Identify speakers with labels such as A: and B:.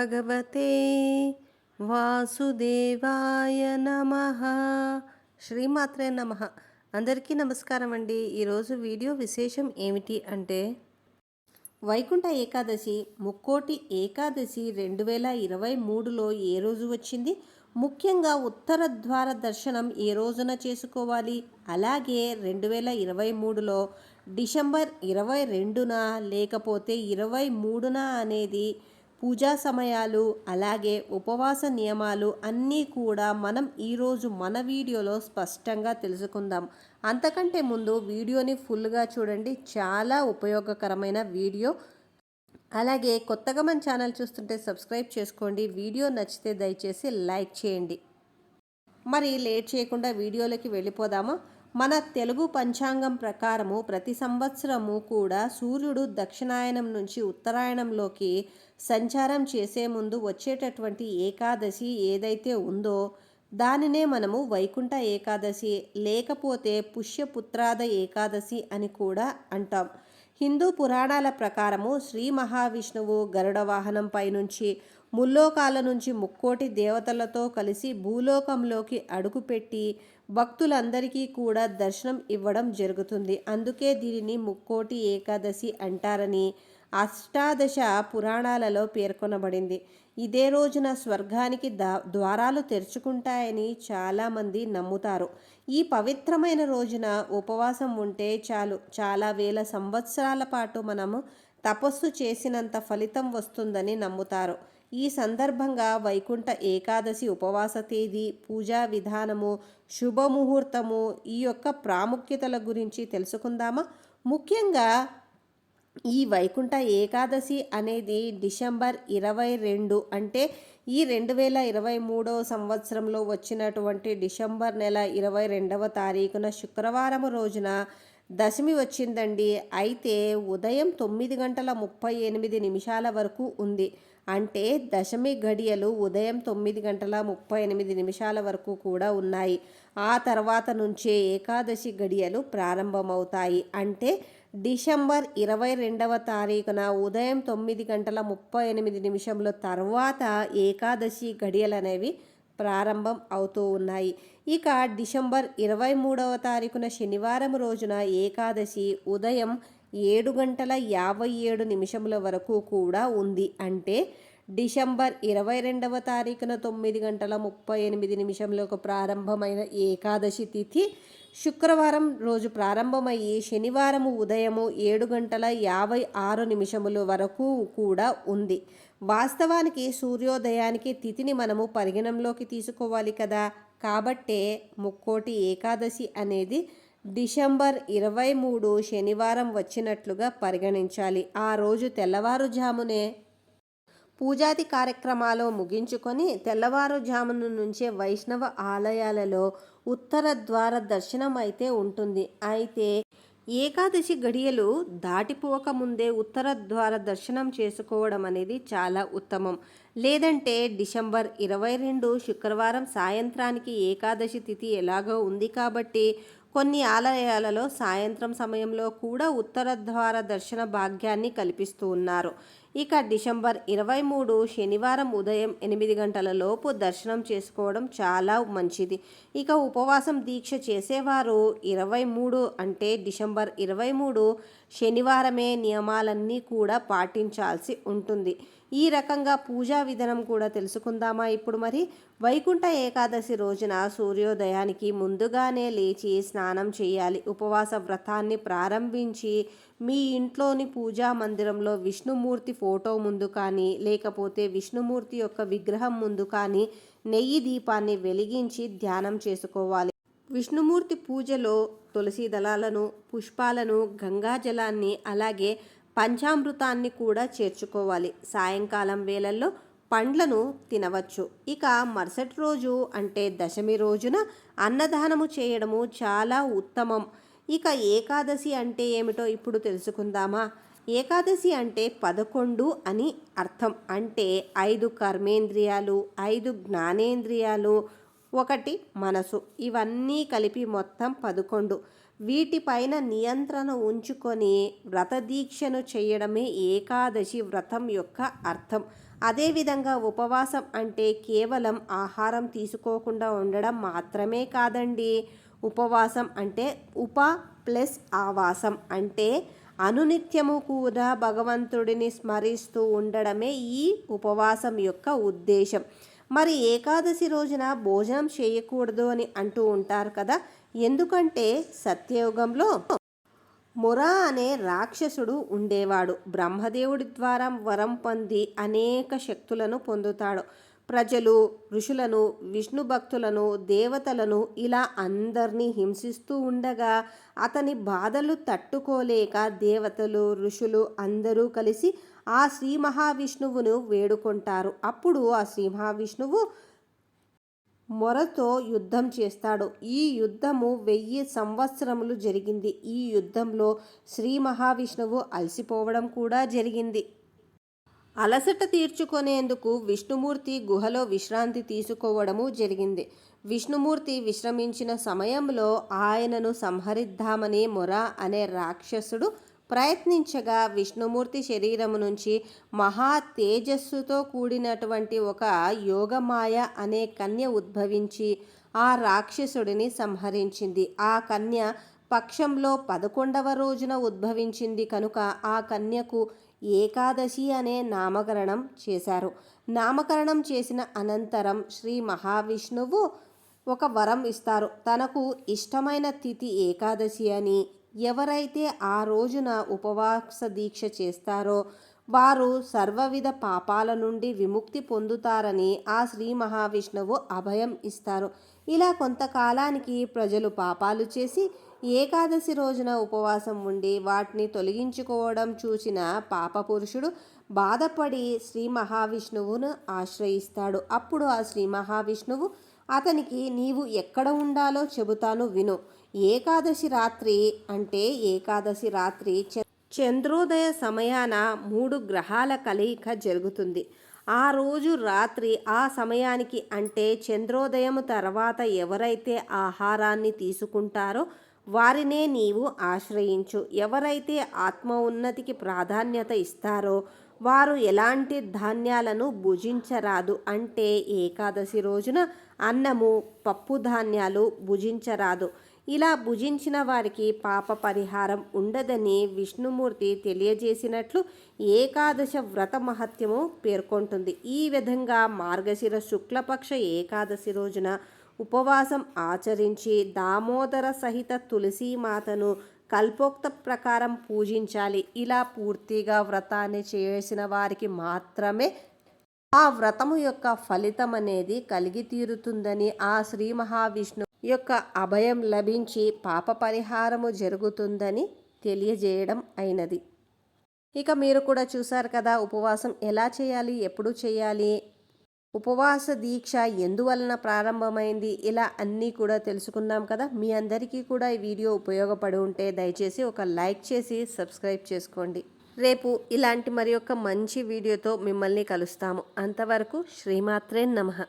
A: భగవతే వాసుదేవాయ నమః. శ్రీమాత్రే నమః. అందరికీ నమస్కారం అండి. ఈరోజు వీడియో విశేషం ఏమిటి అంటే వైకుంఠ ఏకాదశి ముక్కోటి ఏకాదశి 2023లో ఏ రోజు వచ్చింది, ముఖ్యంగా ఉత్తర ద్వార దర్శనం ఏ రోజున చేసుకోవాలి, అలాగే 2023లో డిసెంబర్ 22న లేకపోతే 23న అనేది పూజా సమయాలు అలాగే ఉపవాస నియమాలు అన్నీ కూడా మనం ఈరోజు మన వీడియోలో స్పష్టంగా తెలుసుకుందాం. అంతకంటే ముందు వీడియోని ఫుల్గా చూడండి, చాలా ఉపయోగకరమైన వీడియో. అలాగే కొత్తగా మన ఛానల్ చూస్తుంటే సబ్స్క్రైబ్ చేసుకోండి. వీడియో నచ్చితే దయచేసి లైక్ చేయండి. మరి లేట్ చేయకుండా వీడియోలోకి వెళ్ళిపోదామా. మన తెలుగు పంచాంగం ప్రకారము ప్రతి సంవత్సరము కూడా సూర్యుడు దక్షిణాయనం నుంచి ఉత్తరాయణంలోకి సంచారం చేసే ముందు వచ్చేటటువంటి ఏకాదశి ఏదైతే ఉందో దానినే మనము వైకుంఠ ఏకాదశి లేకపోతే పుష్యపుత్రాద ఏకాదశి అని కూడా అంటాం. హిందూ పురాణాల ప్రకారము శ్రీ మహావిష్ణువు గరుడ వాహనం పైనుంచి ముల్లోకాల నుంచి ముక్కోటి దేవతలతో కలిసి భూలోకంలోకి అడుగుపెట్టి భక్తులందరికీ కూడా దర్శనం ఇవ్వడం జరుగుతుంది. అందుకే దీనిని ముక్కోటి ఏకాదశి అంటారని అష్టాదశ పురాణాలలో పేర్కొనబడింది. ఇదే రోజున స్వర్గానికి ద్వారాలు తెరుచుకుంటాయని చాలామంది నమ్ముతారు. ఈ పవిత్రమైన రోజున ఉపవాసం ఉంటే చాలు, చాలా వేల సంవత్సరాల పాటు మనము తపస్సు చేసినంత ఫలితం వస్తుందని నమ్ముతారు. ఈ సందర్భంగా వైకుంఠ ఏకాదశి ఉపవాస తేదీ, పూజా విధానము, శుభముహూర్తము, ఈ యొక్క ప్రాముఖ్యతల గురించి తెలుసుకుందామా. ముఖ్యంగా ఈ వైకుంఠ ఏకాదశి అనేది డిసెంబర్ 22 అంటే ఈ 2023 సంవత్సరంలో వచ్చినటువంటి డిసెంబర్ నెల 22వ తారీఖున శుక్రవారం రోజున దశమి వచ్చిందండి. అయితే ఉదయం 9:38 వరకు ఉంది. అంటే దశమి గడియలు ఉదయం 9:38 వరకు కూడా ఉన్నాయి. ఆ తర్వాత నుంచే ఏకాదశి గడియలు ప్రారంభమవుతాయి. అంటే డిసెంబర్ 22వ తారీఖున ఉదయం 9:38 తర్వాత ఏకాదశి గడియలు అనేవి ప్రారంభం అవుతూ ఉన్నాయి. ఇక డిసెంబర్ 23వ తారీఖున శనివారం రోజున ఏకాదశి ఉదయం 7:57 వరకు కూడా ఉంది. అంటే డిసెంబర్ 22వ తారీఖున 9:38 ప్రారంభమైన ఏకాదశి తిథి శుక్రవారం రోజు ప్రారంభమయ్యి శనివారం ఉదయం 7:56 వరకు కూడా ఉంది. వాస్తవానికి సూర్యోదయానికి తిథిని మనము పరిగణంలోకి తీసుకోవాలి కదా. కాబట్టే ముక్కోటి ఏకాదశి అనేది డిసెంబర్ 23 శనివారం వచ్చినట్లుగా పరిగణించాలి. ఆ రోజు తెల్లవారుజామునే పూజాది కార్యక్రమాలు ముగించుకొని తెల్లవారుజామున నుంచే వైష్ణవ ఆలయాలలో ఉత్తర ద్వార దర్శనం అయితే ఉంటుంది. అయితే ఏకాదశి గడియలు దాటిపోకముందే ఉత్తర ద్వార దర్శనం చేసుకోవడం అనేది చాలా ఉత్తమం. లేదంటే డిసెంబర్ 22 శుక్రవారం సాయంత్రానికి ఏకాదశి తిథి ఎలాగో ఉంది కాబట్టి కొన్ని ఆలయాలలో సాయంత్రం సమయంలో కూడా ఉత్తర ద్వార దర్శన భాగ్యాన్ని కల్పిస్తూ ఉన్నారు. ఇక డిసెంబర్ 23 శనివారం ఉదయం 8 గంటల లోపు దర్శనం చేసుకోవడం చాలా మంచిది. ఇక ఉపవాసం దీక్ష చేసేవారు 23 అంటే డిసెంబర్ 23 శనివారమే నియమాలన్నీ కూడా పాటించాల్సి ఉంటుంది. ఈ రకంగా పూజా విధానం కూడా తెలుసుకుందామా ఇప్పుడు. మరి వైకుంఠ ఏకాదశి రోజున సూర్యోదయానికి ముందుగానే లేచి స్నానం చేయాలి. ఉపవాస వ్రతాన్ని ప్రారంభించి మీ ఇంట్లోని పూజా మందిరంలో విష్ణుమూర్తి ఫోటో ముందు కానీ లేకపోతే విష్ణుమూర్తి యొక్క విగ్రహం ముందు కానీ నెయ్యి దీపాన్ని వెలిగించి ధ్యానం చేసుకోవాలి. విష్ణుమూర్తి పూజలో తులసి దళాలను, పుష్పాలను, గంగాజలాన్ని అలాగే పంచామృతాన్ని కూడా చేర్చుకోవాలి. సాయంకాలం వేళల్లో పండ్లను తినవచ్చు. ఇక మరుసటి రోజు అంటే దశమి రోజున అన్నదానము చేయడము చాలా ఉత్తమం. ఇక ఏకాదశి అంటే ఏమిటో ఇప్పుడు తెలుసుకుందామా. ఏకాదశి అంటే 11 అని అర్థం. అంటే 5 కర్మేంద్రియాలు, 5 జ్ఞానేంద్రియాలు, 1 మనసు, ఇవన్నీ కలిపి మొత్తం 11. వీటిపైన నియంత్రణ ఉంచుకొని వ్రతదీక్షను చేయడమే ఏకాదశి వ్రతం యొక్క అర్థం. అదేవిధంగా ఉపవాసం అంటే కేవలం ఆహారం తీసుకోకుండా ఉండడం మాత్రమే కాదండి. ఉపవాసం అంటే ఉప ప్లస్ ఆవాసం అంటే అనునిత్యము కూడా భగవంతుడిని స్మరిస్తూ ఉండడమే ఈ ఉపవాసం యొక్క ఉద్దేశం. మరి ఏకాదశి రోజున భోజనం చేయకూడదు అని అంటూ ఉంటారు కదా. ఎందుకంటే సత్యయుగంలో మొర అనే రాక్షసుడు ఉండేవాడు. బ్రహ్మదేవుడి ద్వారా వరం పొంది అనేక శక్తులను పొందుతాడు. ప్రజలు, ఋషులను, విష్ణు భక్తులను, దేవతలను ఇలా అందరినీ హింసిస్తూ ఉండగా అతని బాధలు తట్టుకోలేక దేవతలు, ఋషులు అందరూ కలిసి ఆ శ్రీ మహావిష్ణువును వేడుకుంటారు. అప్పుడు ఆ శ్రీ మహావిష్ణువు మొరతో యుద్ధం చేస్తాడు. ఈ యుద్ధము 1000 సంవత్సరములు జరిగింది. ఈ యుద్ధంలో శ్రీ మహావిష్ణువు అలసిపోవడం కూడా జరిగింది. అలసట తీర్చుకునేందుకు విష్ణుమూర్తి గుహలో విశ్రాంతి తీసుకోవడము జరిగింది. విష్ణుమూర్తి విశ్రమించిన సమయంలో ఆయనను సంహరిద్దామని మొర అనే రాక్షసుడు ప్రయత్నించగా విష్ణుమూర్తి శరీరము నుంచి మహా తేజస్సుతో కూడినటువంటి ఒక యోగమాయ అనే కన్య ఉద్భవించి ఆ రాక్షసుడిని సంహరించింది. ఆ కన్య పక్షంలో 11వ రోజున ఉద్భవించింది కనుక ఆ కన్యకు ఏకాదశి అనే నామకరణం చేశారు. నామకరణం చేసిన అనంతరం శ్రీ మహావిష్ణువు ఒక వరం ఇస్తారు. తనకు ఇష్టమైన తిథి ఏకాదశి అని, ఎవరైతే ఆ రోజున ఉపవాస దీక్ష చేస్తారో వారు సర్వవిధ పాపాల నుండి విముక్తి పొందుతారని ఆ శ్రీ మహావిష్ణువు అభయం ఇస్తారు. ఇలా కొంతకాలానికి ప్రజలు పాపాలు చేసి ఏకాదశి రోజున ఉపవాసం ఉండి వాటిని తొలగించుకోవడం చూసిన పాపపురుషుడు బాధపడి శ్రీ మహావిష్ణువును ఆశ్రయిస్తాడు. అప్పుడు ఆ శ్రీ మహావిష్ణువు అతనికి నీవు ఎక్కడ ఉండాలో చెబుతాను విను. ఏకాదశి రాత్రి అంటే ఏకాదశి రాత్రి చంద్రోదయ సమయాన 3 గ్రహాల కలయిక జరుగుతుంది. ఆ రోజు రాత్రి ఆ సమయానికి అంటే చంద్రోదయం తర్వాత ఎవరైతే ఆహారాన్ని తీసుకుంటారో వారినే నీవు ఆశ్రయించు. ఎవరైతే ఆత్మ ఉన్నతికి ప్రాధాన్యత ఇస్తారో వారు ఎలాంటి ధాన్యాలను భుజించరాదు. అంటే ఏకాదశి రోజున అన్నము, పప్పు ధాన్యాలు భుజించరాదు. ఇలా భుజించిన వారికి పాప పరిహారం ఉండదని విష్ణుమూర్తి తెలియజేసినట్లు ఏకాదశ వ్రత మహత్యము పేర్కొంటుంది. ఈ విధంగా మార్గశిర శుక్లపక్ష ఏకాదశి రోజున ఉపవాసం ఆచరించి దామోదర సహిత తులసీమాతను కల్పోక్త ప్రకారం పూజించాలి. ఇలా పూర్తిగా వ్రతాన్ని చేసిన వారికి మాత్రమే ఆ వ్రతము యొక్క ఫలితం అనేది కలిగి తీరుతుందని ఆ శ్రీ మహావిష్ణు యొక్క అభయం లభించి పాప పరిహారము జరుగుతుందని తెలియజేయడం అయినది. ఇక మీరు కూడా చూసారు కదా ఉపవాసం ఎలా చేయాలి, ఎప్పుడు చేయాలి, ఉపవాస దీక్ష ఎందువలన ప్రారంభమైంది, ఇలా అన్నీ కూడా తెలుసుకున్నాం కదా. మీ అందరికీ కూడా ఈ వీడియో ఉపయోగపడి ఉంటే దయచేసి ఒక లైక్ చేసి సబ్స్క్రైబ్ చేసుకోండి. రేపు ఇలాంటి మరి ఒక మంచి వీడియోతో మిమ్మల్ని కలుస్తాము. అంతవరకు శ్రీమాత్రే నమః.